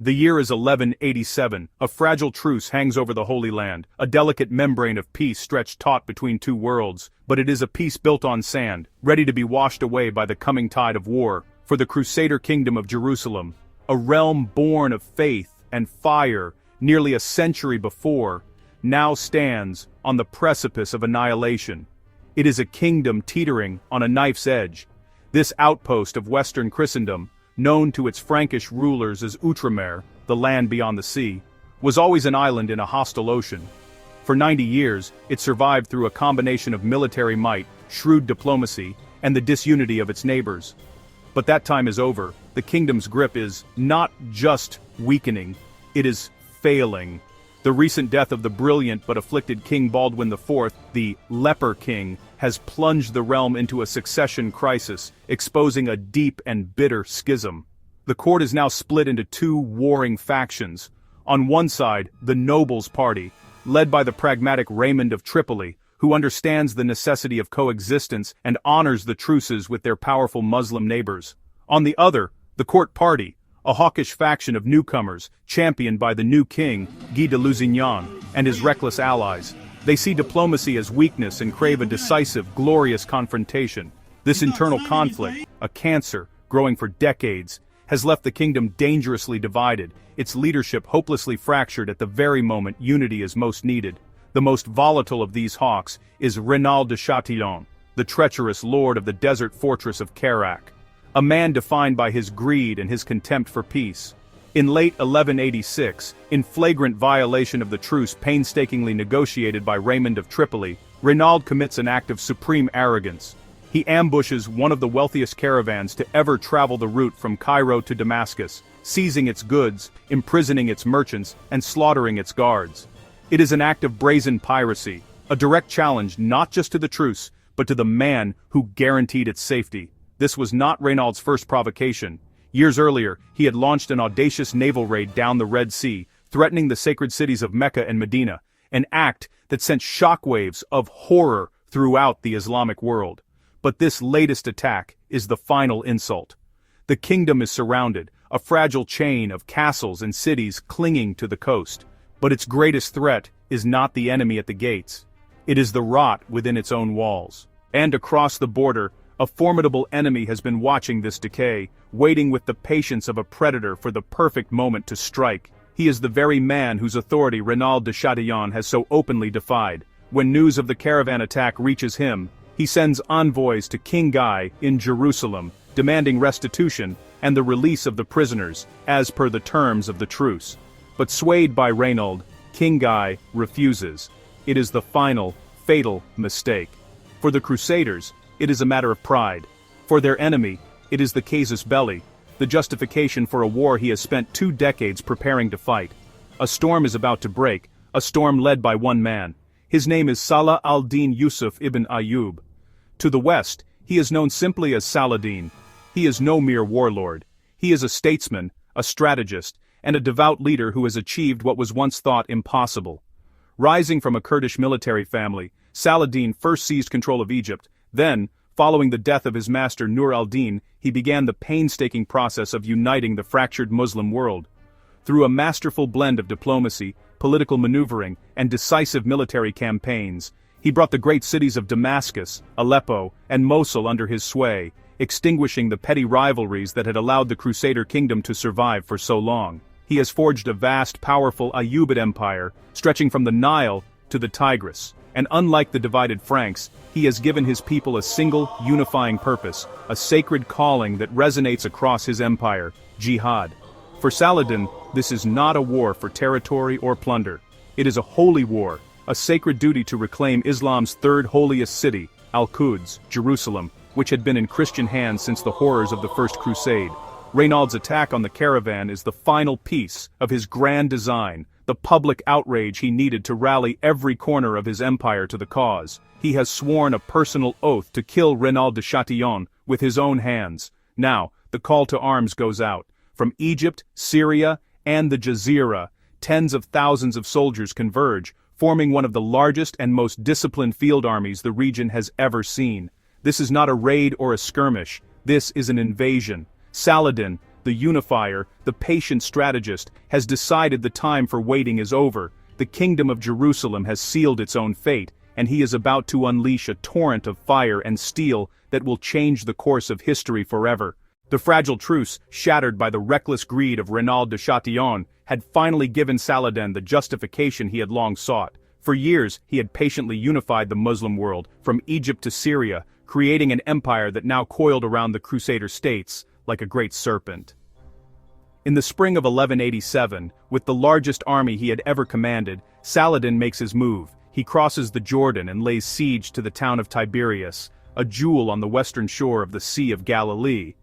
The year is 1187, a fragile truce hangs over the Holy Land, a delicate membrane of peace stretched taut between two worlds, but it is a peace built on sand, ready to be washed away by the coming tide of war, for the Crusader kingdom of Jerusalem, a realm born of faith and fire, nearly a century before, now stands on the precipice of annihilation. It is a kingdom teetering on a knife's edge. This outpost of Western Christendom, known to its Frankish rulers as Outremer, the land beyond the sea, was always an island in a hostile ocean. For 90 years, it survived through a combination of military might, shrewd diplomacy, and the disunity of its neighbors. But that time is over. The kingdom's grip is not just weakening, it is failing. The recent death of the brilliant but afflicted King Baldwin IV, the Leper King, has plunged the realm into a succession crisis, exposing a deep and bitter schism. The court is now split into two warring factions. On one side, the nobles' party, led by the pragmatic Raymond of Tripoli, who understands the necessity of coexistence and honors the truces with their powerful Muslim neighbors. On the other, the court party, a hawkish faction of newcomers, championed by the new king, Guy de Lusignan, and his reckless allies. They see diplomacy as weakness and crave a decisive, glorious confrontation. This internal conflict, a cancer growing for decades, has left the kingdom dangerously divided, its leadership hopelessly fractured at the very moment unity is most needed. The most volatile of these hawks is Renaud de Chatillon, the treacherous lord of the desert fortress of Kerak. A man defined by his greed and his contempt for peace. In late 1186, in flagrant violation of the truce painstakingly negotiated by Raymond of Tripoli, Renaud commits an act of supreme arrogance. He ambushes one of the wealthiest caravans to ever travel the route from Cairo to Damascus, seizing its goods, imprisoning its merchants, and slaughtering its guards. It is an act of brazen piracy, a direct challenge not just to the truce, but to the man who guaranteed its safety. This was not Renaud's first provocation. Years earlier, he had launched an audacious naval raid down the Red Sea, threatening the sacred cities of Mecca and Medina, an act that sent shockwaves of horror throughout the Islamic world. But this latest attack is the final insult. The kingdom is surrounded, a fragile chain of castles and cities clinging to the coast. But its greatest threat is not the enemy at the gates. It is the rot within its own walls. And across the border, a formidable enemy has been watching this decay, waiting with the patience of a predator for the perfect moment to strike. He is the very man whose authority Renaud de Chatillon has so openly defied. When news of the caravan attack reaches him, he sends envoys to King Guy in Jerusalem, demanding restitution and the release of the prisoners, as per the terms of the truce. But swayed by Renaud, King Guy refuses. It is the final, fatal mistake. For the Crusaders, it is a matter of pride. For their enemy, it is the casus belli, the justification for a war he has spent 2 decades preparing to fight. A storm is about to break, a storm led by one man. His name is Salah al-Din Yusuf ibn Ayyub. To the west, he is known simply as Saladin. He is no mere warlord. He is a statesman, a strategist, and a devout leader who has achieved what was once thought impossible. Rising from a Kurdish military family, Saladin first seized control of Egypt. Then, following the death of his master Nur al-Din, he began the painstaking process of uniting the fractured Muslim world. Through a masterful blend of diplomacy, political maneuvering, and decisive military campaigns, he brought the great cities of Damascus, Aleppo, and Mosul under his sway, extinguishing the petty rivalries that had allowed the Crusader kingdom to survive for so long. He has forged a vast, powerful Ayyubid empire, stretching from the Nile to the Tigris. And unlike the divided Franks, he has given his people a single, unifying purpose, a sacred calling that resonates across his empire, jihad. For Saladin, this is not a war for territory or plunder. It is a holy war, a sacred duty to reclaim Islam's third holiest city, Al-Quds, Jerusalem, which had been in Christian hands since the horrors of the First Crusade. Renaud's attack on the caravan is the final piece of his grand design, the public outrage he needed to rally every corner of his empire to the cause. He has sworn a personal oath to kill Renaud de Chatillon with his own hands. Now, the call to arms goes out. From Egypt, Syria, and the Jazeera, tens of thousands of soldiers converge, forming one of the largest and most disciplined field armies the region has ever seen. This is not a raid or a skirmish. This is an invasion. Saladin, the unifier, the patient strategist, has decided the time for waiting is over. The kingdom of Jerusalem has sealed its own fate, and he is about to unleash a torrent of fire and steel that will change the course of history forever. The fragile truce, shattered by the reckless greed of Renaud de Chatillon, had finally given Saladin the justification he had long sought. For years, he had patiently unified the Muslim world, from Egypt to Syria, creating an empire that now coiled around the Crusader states like a great serpent. In the spring of 1187, with the largest army he had ever commanded, Saladin makes his move. He crosses the Jordan and lays siege to the town of Tiberias, a jewel on the western shore of the Sea of Galilee.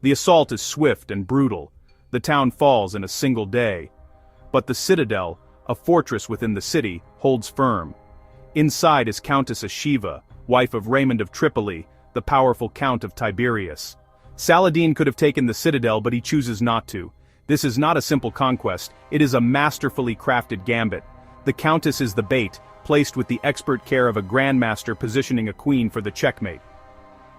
The assault is swift and brutal. The town falls in a single day. But the citadel, a fortress within the city, holds firm. Inside is Countess Ashiva, wife of Raymond of Tripoli, the powerful Count of Tiberias. Saladin could have taken the citadel, but he chooses not to. This is not a simple conquest, it is a masterfully crafted gambit. The Countess is the bait, placed with the expert care of a grandmaster positioning a queen for the checkmate.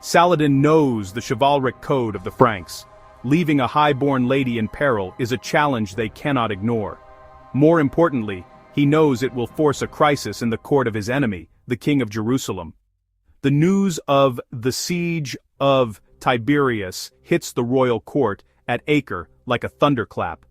Saladin knows the chivalric code of the Franks. Leaving a high-born lady in peril is a challenge they cannot ignore. More importantly, he knows it will force a crisis in the court of his enemy, the King of Jerusalem. The news of the siege of Tiberias hits the royal court at Acre like a thunderclap.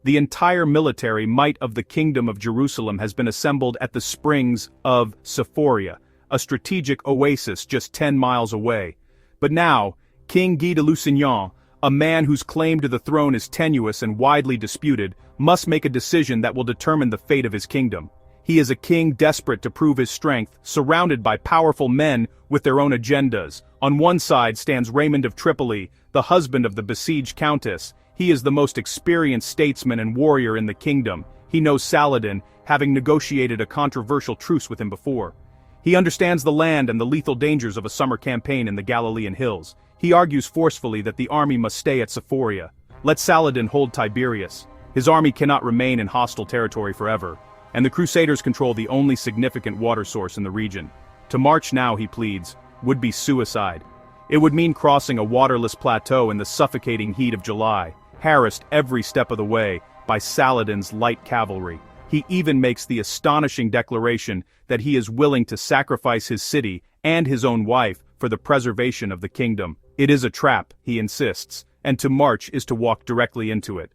The entire military might of the Kingdom of Jerusalem has been assembled at the springs of Sephoria, a strategic oasis just 10 miles away. But now, King Guy de Lusignan, a man whose claim to the throne is tenuous and widely disputed, must make a decision that will determine the fate of his kingdom. He is a king desperate to prove his strength, surrounded by powerful men with their own agendas. On one side stands Raymond of Tripoli, the husband of the besieged countess. He is the most experienced statesman and warrior in the kingdom. He knows Saladin, having negotiated a controversial truce with him before. He understands the land and the lethal dangers of a summer campaign in the Galilean hills. He argues forcefully that the army must stay at Sephoria. Let Saladin hold Tiberias. His army cannot remain in hostile territory forever, and the Crusaders control the only significant water source in the region. To march now, he pleads, would be suicide. It would mean crossing a waterless plateau in the suffocating heat of July, harassed every step of the way by Saladin's light cavalry. He even makes the astonishing declaration that he is willing to sacrifice his city and his own wife for the preservation of the kingdom. It is a trap, he insists, and to march is to walk directly into it.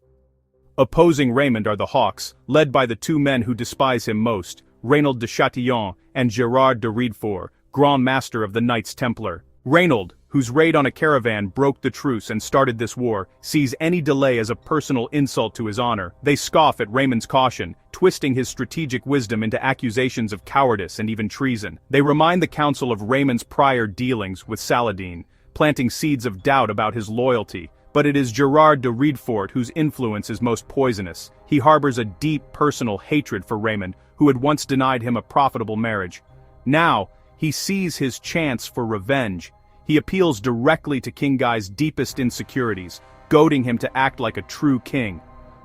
Opposing Raymond are the Hawks, led by the two men who despise him most, Reynaud de Chatillon and Gerard de Riedfort, Grand Master of the Knights Templar. Reynaud, whose raid on a caravan broke the truce and started this war, sees any delay as a personal insult to his honor. They scoff at Raymond's caution, twisting his strategic wisdom into accusations of cowardice and even treason. They remind the council of Raymond's prior dealings with Saladin, planting seeds of doubt about his loyalty. But it is Gerard de Riedfort whose influence is most poisonous. He harbors a deep personal hatred for Raymond, who had once denied him a profitable marriage. Now, he sees his chance for revenge. He appeals directly to King Guy's deepest insecurities, goading him to act like a true king.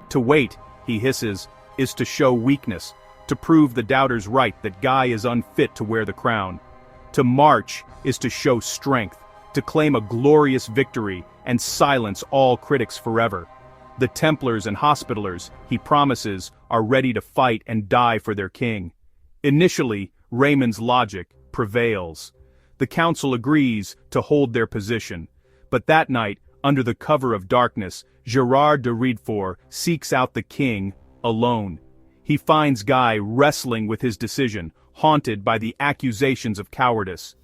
To wait, he hisses, is to show weakness, to prove the doubters right that Guy is unfit to wear the crown. To march is to show strength, to claim a glorious victory and silence all critics forever. The Templars and Hospitallers, he promises, are ready to fight and die for their king. Initially, Raymond's logic prevails. The council agrees to hold their position. But that night, under the cover of darkness, Gerard de Riedfort seeks out the king alone. He finds Guy wrestling with his decision, haunted by the accusations of cowardice.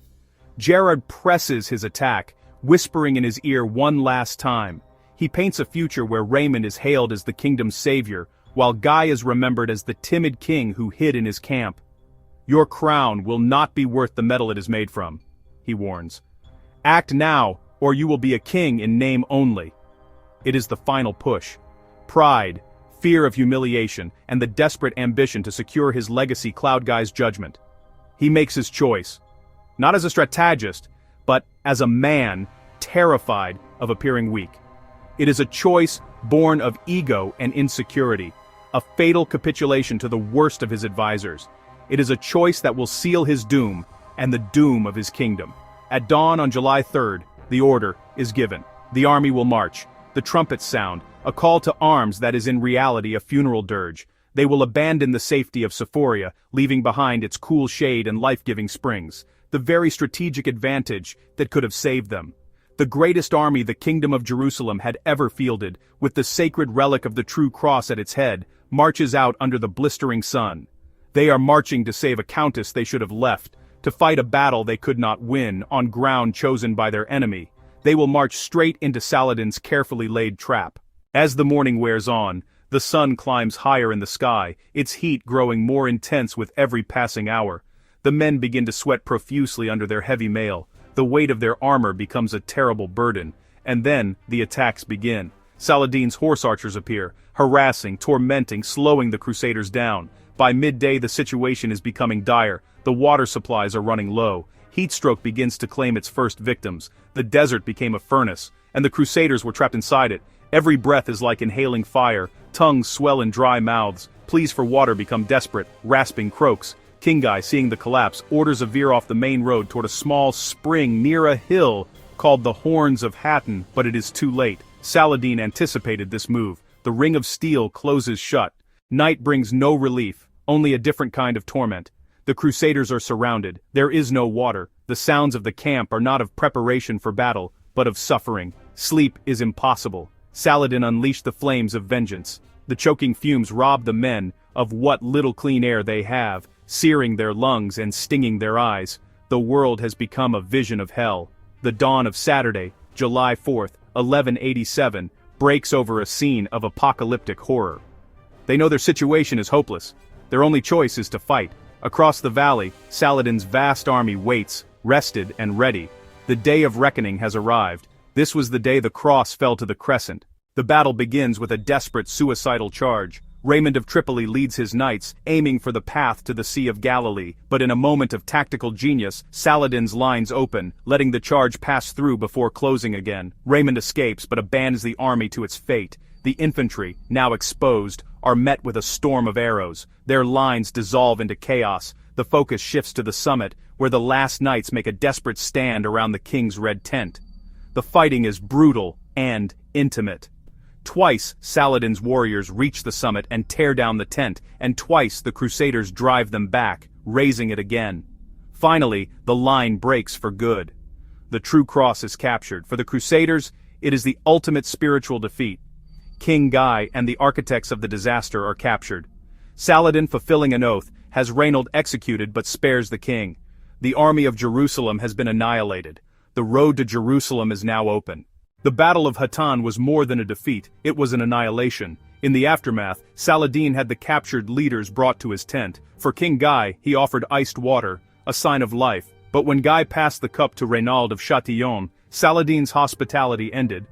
Gerard presses his attack, whispering in his ear one last time. He paints a future where Raymond is hailed as the kingdom's savior, while Guy is remembered as the timid king who hid in his camp. Your crown will not be worth the metal it is made from, he warns. Act now, or you will be a king in name only. It is the final push. Pride, fear of humiliation, and the desperate ambition to secure his legacy cloud Guy's judgment. He makes his choice. Not as a strategist, but as a man terrified of appearing weak. It is a choice born of ego and insecurity, a fatal capitulation to the worst of his advisors. It is a choice that will seal his doom and the doom of his kingdom. At dawn on July 3rd, the order is given. The army will march. the trumpets sound, a call to arms that is in reality a funeral dirge. They will abandon the safety of Sephoria, leaving behind its cool shade and life-giving springs, the very strategic advantage that could have saved them. The greatest army the Kingdom of Jerusalem had ever fielded, with the sacred relic of the true cross at its head, marches out under the blistering sun. They are marching to save a countess they should have left, to fight a battle they could not win on ground chosen by their enemy. They will march straight into Saladin's carefully laid trap. As the morning wears on, the sun climbs higher in the sky, its heat growing more intense with every passing hour. The men begin to sweat profusely under their heavy mail. The weight of their armor becomes a terrible burden. And then, the attacks begin. Saladin's horse archers appear, harassing, tormenting, slowing the Crusaders down. By midday the situation is becoming dire. The water supplies are running low. Heatstroke begins to claim its first victims. The desert became a furnace, and the Crusaders were trapped inside it. Every breath is like inhaling fire. Tongues swell in dry mouths. Pleas for water become desperate, rasping croaks. Kingai, seeing the collapse, orders a veer off the main road toward a small spring near a hill called the Horns of Hattin, but it is too late. Saladin anticipated this move. The ring of steel closes shut. Night brings no relief, only a different kind of torment. The Crusaders are surrounded. There is no water. The sounds of the camp are not of preparation for battle, but of suffering. Sleep is impossible. Saladin unleashed the flames of vengeance. The choking fumes rob the men of what little clean air they have, searing their lungs and stinging their eyes. The world has become a vision of hell. The dawn of Saturday, July 4th, 1187, breaks over a scene of apocalyptic horror. They know their situation is hopeless. Their only choice is to fight. Across the valley, Saladin's vast army waits, rested and ready. The day of reckoning has arrived. This was the day the cross fell to the crescent. The battle begins with a desperate suicidal charge. Raymond of Tripoli leads his knights, aiming for the path to the Sea of Galilee, but in a moment of tactical genius, Saladin's lines open, letting the charge pass through before closing again. Raymond escapes but abandons the army to its fate. The infantry, now exposed, are met with a storm of arrows. Their lines dissolve into chaos. The focus shifts to the summit, where the last knights make a desperate stand around the king's red tent. The fighting is brutal and intimate. Twice Saladin's warriors reach the summit and tear down the tent, and twice the Crusaders drive them back, raising it again. Finally, the line breaks for good. The true cross is captured. For the Crusaders, it is the ultimate spiritual defeat. King Guy and the architects of the disaster are captured. Saladin, fulfilling an oath, has Reynold executed but spares the king. The army of Jerusalem has been annihilated. The road to Jerusalem is now open. The Battle of Hattin was more than a defeat, it was an annihilation. In the aftermath, Saladin had the captured leaders brought to his tent. For King Guy, he offered iced water, a sign of life. But when Guy passed the cup to Reynaud of Châtillon, Saladin's hospitality ended.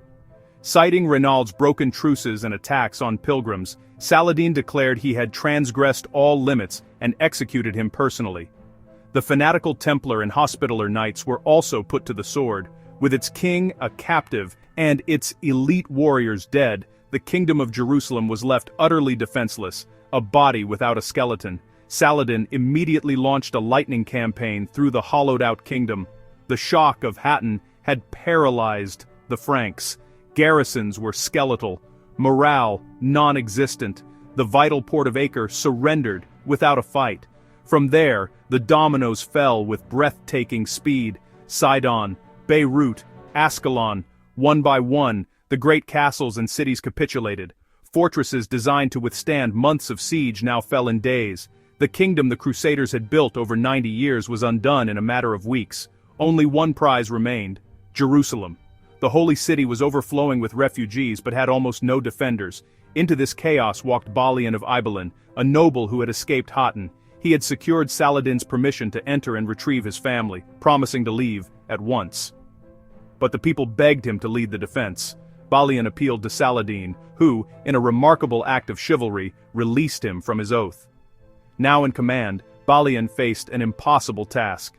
Citing Reynaud's broken truces and attacks on pilgrims, Saladin declared he had transgressed all limits and executed him personally. The fanatical Templar and Hospitaller Knights were also put to the sword. With its king a captive and its elite warriors dead, the Kingdom of Jerusalem was left utterly defenseless, a body without a skeleton. Saladin immediately launched a lightning campaign through the hollowed-out kingdom. The shock of Hattin had paralyzed the Franks. Garrisons were skeletal, morale non-existent. The vital port of Acre surrendered without a fight. From there, the dominoes fell with breathtaking speed. Sidon, Beirut, Ascalon, one by one, the great castles and cities capitulated. Fortresses designed to withstand months of siege now fell in days. The kingdom the Crusaders had built over 90 years was undone in a matter of weeks. Only one prize remained: Jerusalem. The holy city was overflowing with refugees but had almost no defenders. Into this chaos walked Balian of Ibelin, a noble who had escaped Hattin. He had secured Saladin's permission to enter and retrieve his family, promising to leave at once. But the people begged him to lead the defense. Balian appealed to Saladin, who, in a remarkable act of chivalry, released him from his oath. Now in command, Balian faced an impossible task.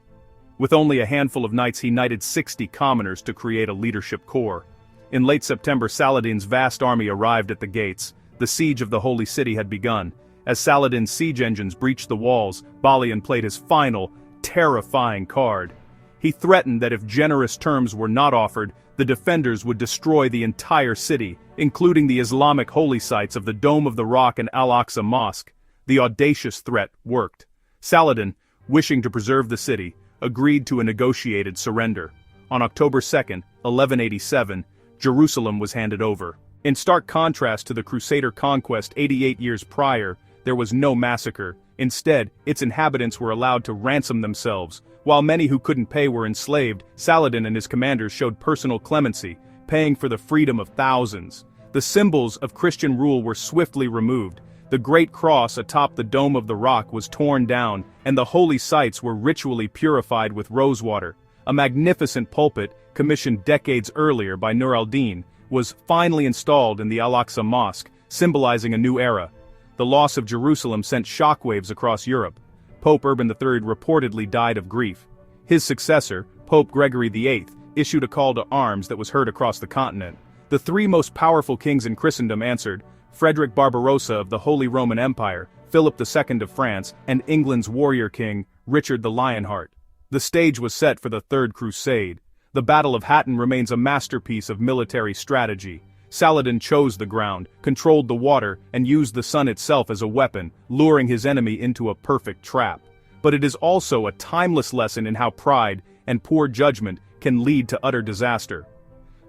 With only a handful of knights, he knighted 60 commoners to create a leadership corps. In late September, Saladin's vast army arrived at the gates. The siege of the holy city had begun. As Saladin's siege engines breached the walls, Balian played his final, terrifying card. He threatened that if generous terms were not offered, The defenders would destroy the entire city, including the Islamic holy sites of the Dome of the Rock and Al-Aqsa Mosque. The audacious threat worked. Saladin, wishing to preserve the city, agreed to a negotiated surrender. On October 2, 1187, Jerusalem was handed over. In stark contrast to the Crusader conquest 88 years prior, there was no massacre. Instead, its inhabitants were allowed to ransom themselves. While many who couldn't pay were enslaved, Saladin and his commanders showed personal clemency, paying for the freedom of thousands. The symbols of Christian rule were swiftly removed. The Great Cross atop the Dome of the Rock was torn down, and the holy sites were ritually purified with rosewater. A magnificent pulpit, commissioned decades earlier by Nur al-Din, was finally installed in the Al-Aqsa Mosque, symbolizing a new era. The loss of Jerusalem sent shockwaves across Europe. Pope Urban III reportedly died of grief. His successor, Pope Gregory VIII, issued a call to arms that was heard across the continent. The three most powerful kings in Christendom answered: Frederick Barbarossa of the Holy Roman Empire, Philip II of France, and England's warrior king, Richard the Lionheart. The stage was set for the Third Crusade. The Battle of Hattin remains a masterpiece of military strategy. Saladin chose the ground, controlled the water, and used the sun itself as a weapon, luring his enemy into a perfect trap. But it is also a timeless lesson in how pride and poor judgment can lead to utter disaster.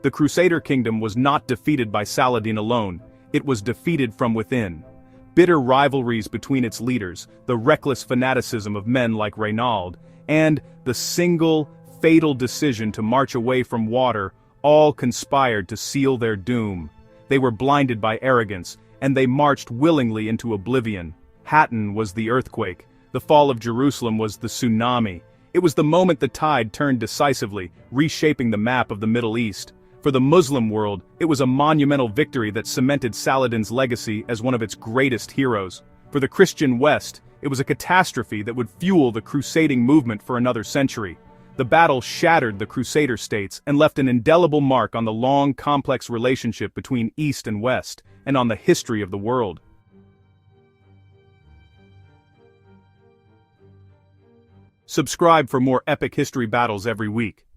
The Crusader kingdom was not defeated by Saladin alone, it was defeated from within. Bitter rivalries between its leaders, the reckless fanaticism of men like Reynald, and the single, fatal decision to march away from water all conspired to seal their doom. They were blinded by arrogance, and they marched willingly into oblivion. Hattin was the earthquake. The fall of Jerusalem was the tsunami. It was the moment the tide turned decisively, reshaping the map of the Middle East. For the Muslim world, it was a monumental victory that cemented Saladin's legacy as one of its greatest heroes. For the Christian West, it was a catastrophe that would fuel the crusading movement for another century. The battle shattered the Crusader states and left an indelible mark on the long, complex relationship between East and West, and on the history of the world. Subscribe for more epic history battles every week.